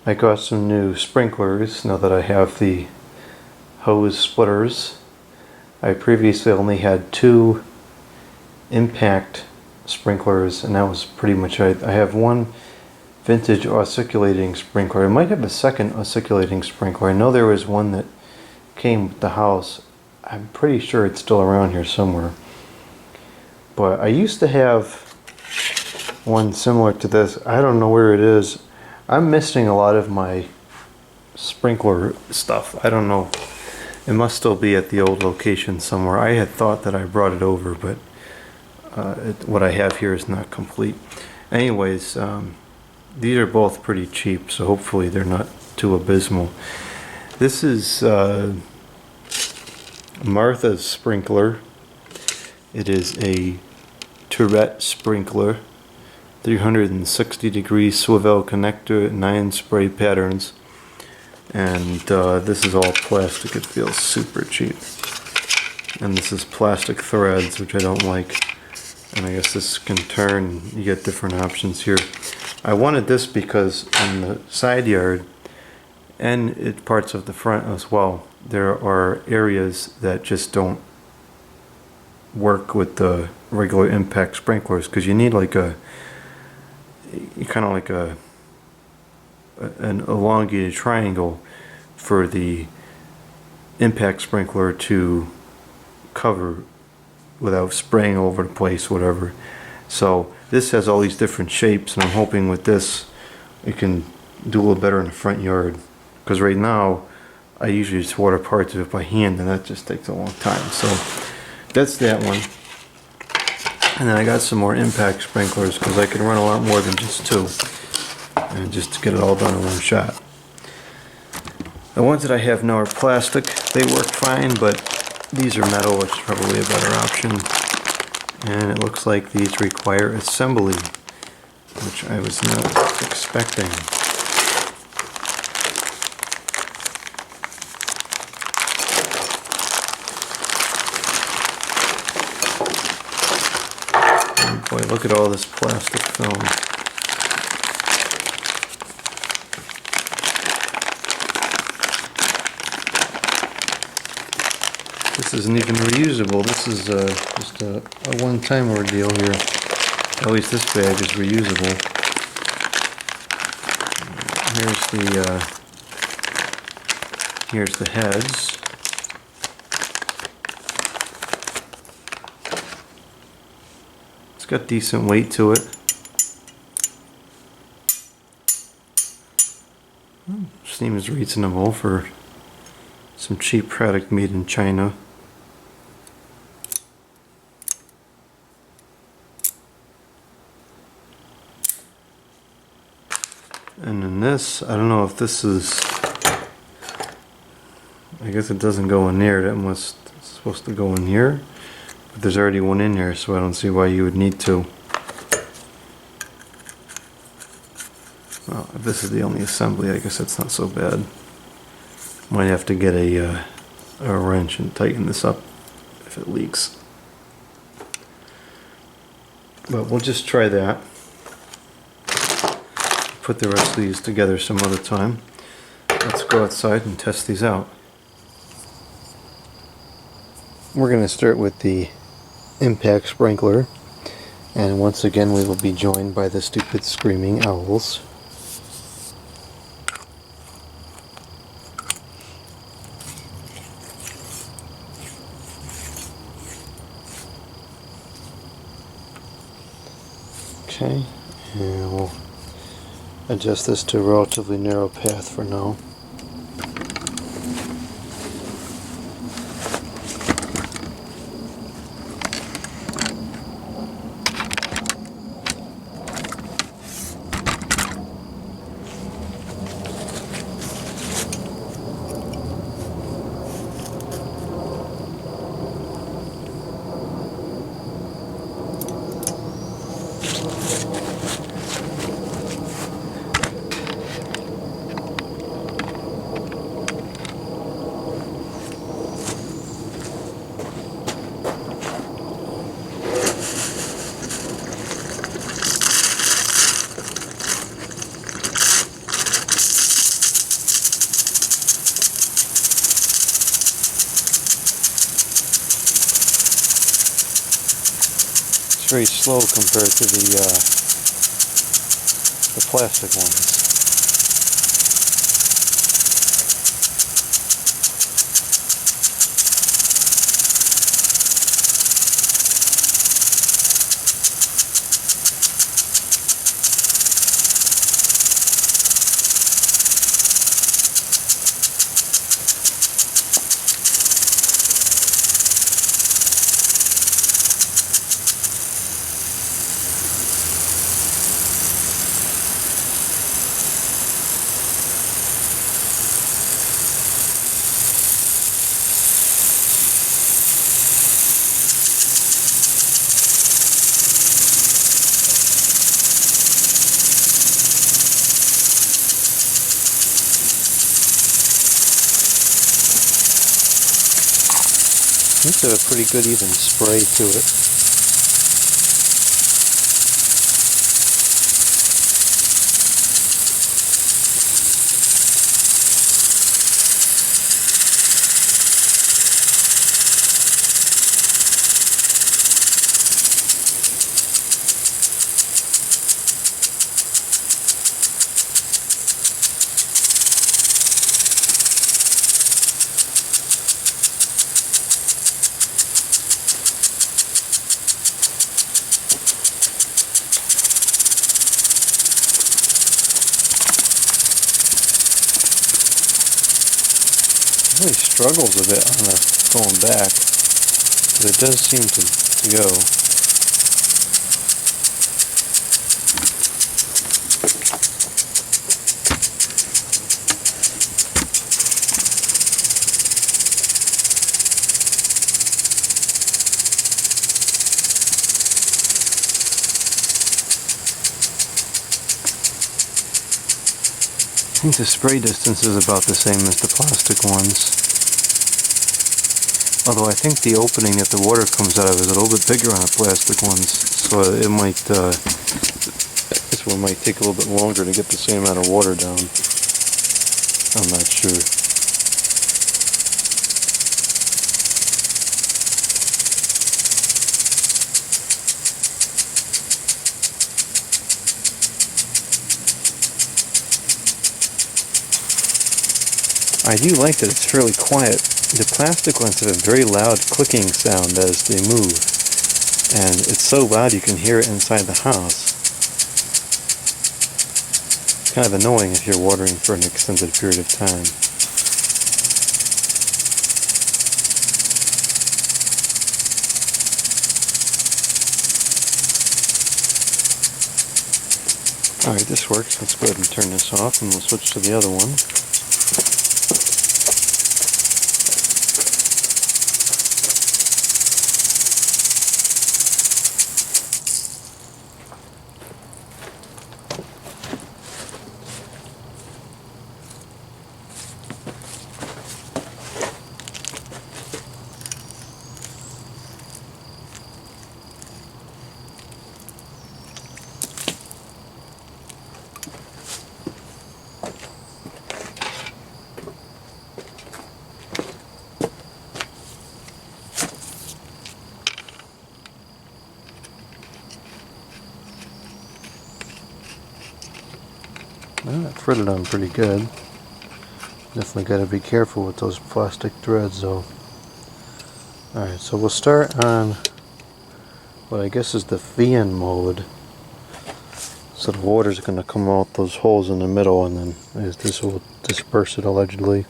I got some new sprinklers now that I have the hose splitters. I previously only had 2 impact sprinklers, and that was pretty much it. I have one vintage osculating sprinkler. I might have a second osculating sprinkler. I know there was one that came with the house. I'm pretty sure it's still around here somewhere. But I used to have one similar to this. I don't know where it is. I'm missing a lot of my sprinkler stuff. I don't know. It must still be at the old location somewhere. I had thought that I brought it over, but what I have here is not complete. Anyways, these are both pretty cheap, so hopefully they're not too abysmal. This is Martha's sprinkler. It is a Terett sprinkler, 360 degree swivel connector, 9 spray patterns, and this is all plastic. It feels super cheap, and this is plastic threads, which I don't like. And I guess this can turn. You get different options here. I wanted this because in the side yard and parts of the front as well, there are areas that just don't work with the regular impact sprinklers, because you need like an elongated triangle for the impact sprinkler to cover without spraying over the place, whatever. So this has all these different shapes, and I'm hoping with this it can do a little better in the front yard, because right now I usually just water parts of it by hand, and that just takes a long time. So that's that one. And then I got some more impact sprinklers, because I can run a lot more than just 2, and just to get it all done in one shot. The ones that I have now are plastic. They work fine, but these are metal, which is probably a better option. And it looks like these require assembly, which I was not expecting. Oh boy, look at all this plastic film. This isn't even reusable. This is just a one-time ordeal here. At least this bag is reusable. Here's the heads. It's got decent weight to it. Seems reasonable for some cheap product made in China. And then this, I don't know if this is, I guess it doesn't go in there. It's supposed to go in here, but there's already one in here, so I don't see why you would need to. Well, if this is the only assembly, I guess that's not so bad. Might have to get a wrench and tighten this up if it leaks. But we'll just try that. Put the rest of these together some other time. Let's go outside and test these out. We're going to start with the impact sprinkler, and once again we will be joined by the stupid screaming owls. Okay, and we'll adjust this to a relatively narrow path for now. very slow compared to the plastic ones. Seems to have a pretty good even spray to it. Really struggles a bit on the going back, but it does seem to go. I think the spray distance is about the same as the plastic ones. Although I think the opening that the water comes out of is a little bit bigger on the plastic ones, so it might, this one might take a little bit longer to get the same amount of water down. I'm not sure. I do like that it's fairly quiet. The plastic ones have a very loud clicking sound as they move, and it's so loud you can hear it inside the house. It's kind of annoying if you're watering for an extended period of time. Alright, this works. Let's go ahead and turn this off and we'll switch to the other one. Well, that fritted on pretty good. Definitely got to be careful with those plastic threads though. Alright, so we'll start on what I guess is the fan mode. So the water's going to come out those holes in the middle, and then this will disperse it allegedly.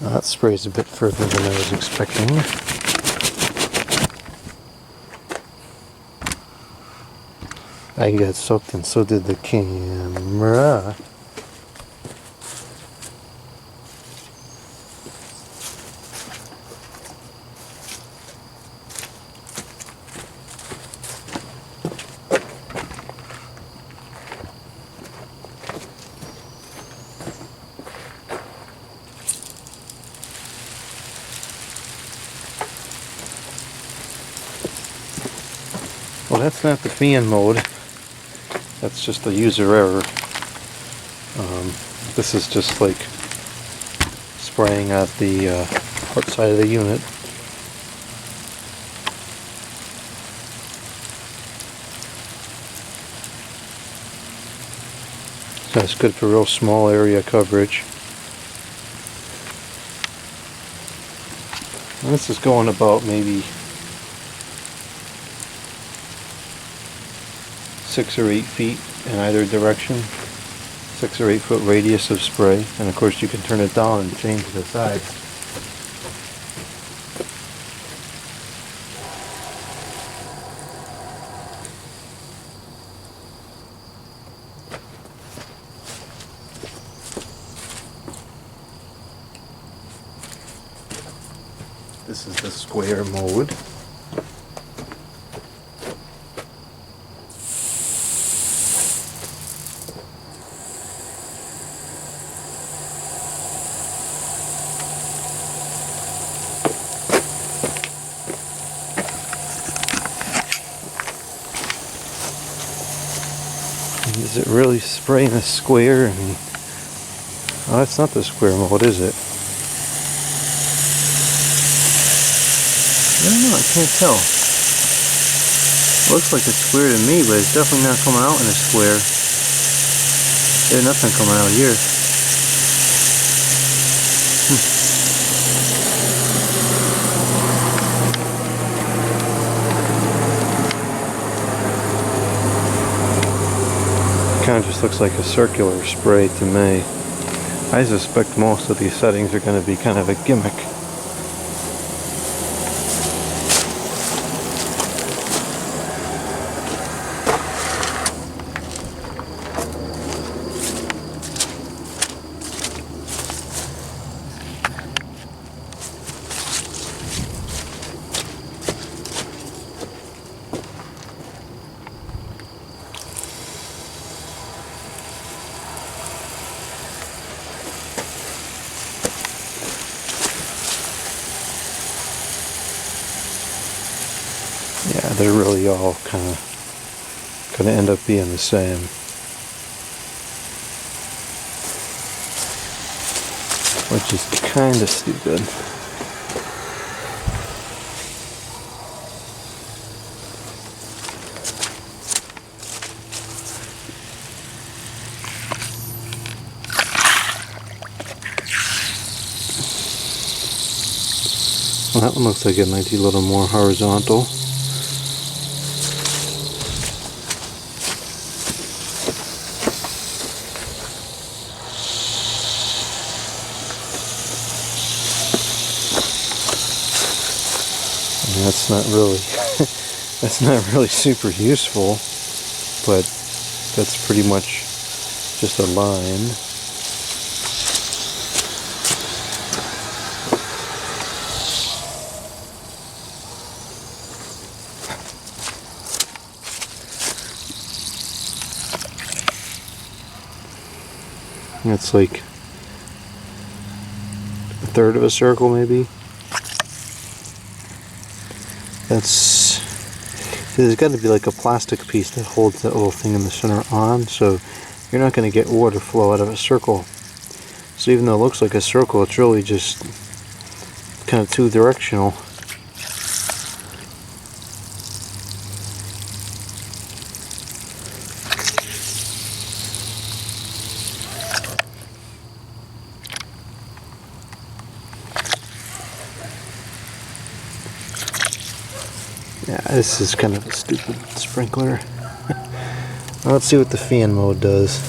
Now that sprays a bit further than I was expecting. I got soaked and so did the camera. that's not the fan mode. That's just a user error. This is just like spraying at the outside of the unit. That's good for real small area coverage. And this is going about maybe 6 or 8 feet in either direction. 6 or 8 foot radius of spray, and of course you can turn it down and change the size. This is the square mode. Is it really spraying a square? And oh, that's not the square mode, is it? I don't know, I can't tell. It looks like a square to me, but it's definitely not coming out in a square. There's nothing coming out here. Kind of just looks like a circular spray to me. I suspect most of these settings are going to be kind of a gimmick. Yeah, they're really all kind of going to end up being the same. Which is kind of stupid. Well, that one looks like it might be a little more horizontal. And that's not really that's not really super useful, but that's pretty much just a line. It's like a third of a circle, maybe. There's got to be like a plastic piece that holds that little thing in the center on, so you're not going to get water flow out of a circle. So even though it looks like a circle, it's really just kind of two-directional. Yeah, this is kind of a stupid sprinkler. Well, let's see what the fan mode does.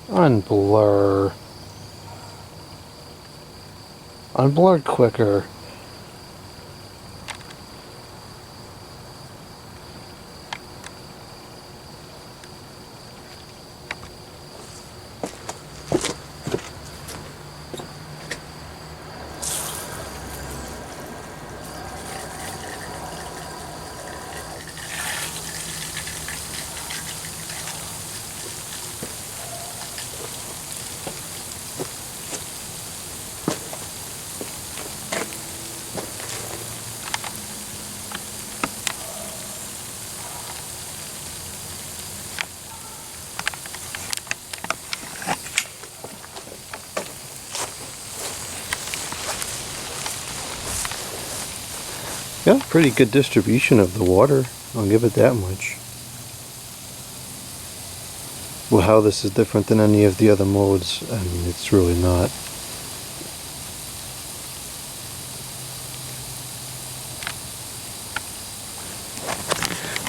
Unblur. Unblur quicker. Got a pretty good distribution of the water, I'll give it that much. Well, how this is different than any of the other modes, I mean, it's really not.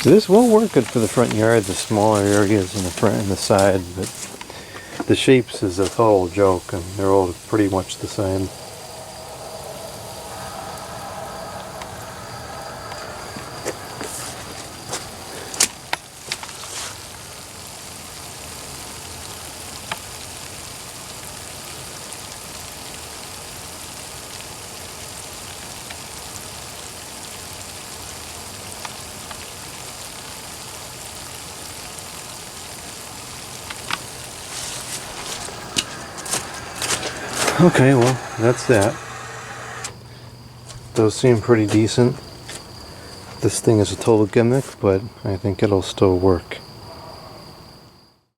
So this will work good for the front yard, the smaller areas in the front and the side, but the shapes is a total joke, and they're all pretty much the same. Okay, well, that's that. Those seem pretty decent. This thing is a total gimmick, but I think it'll still work.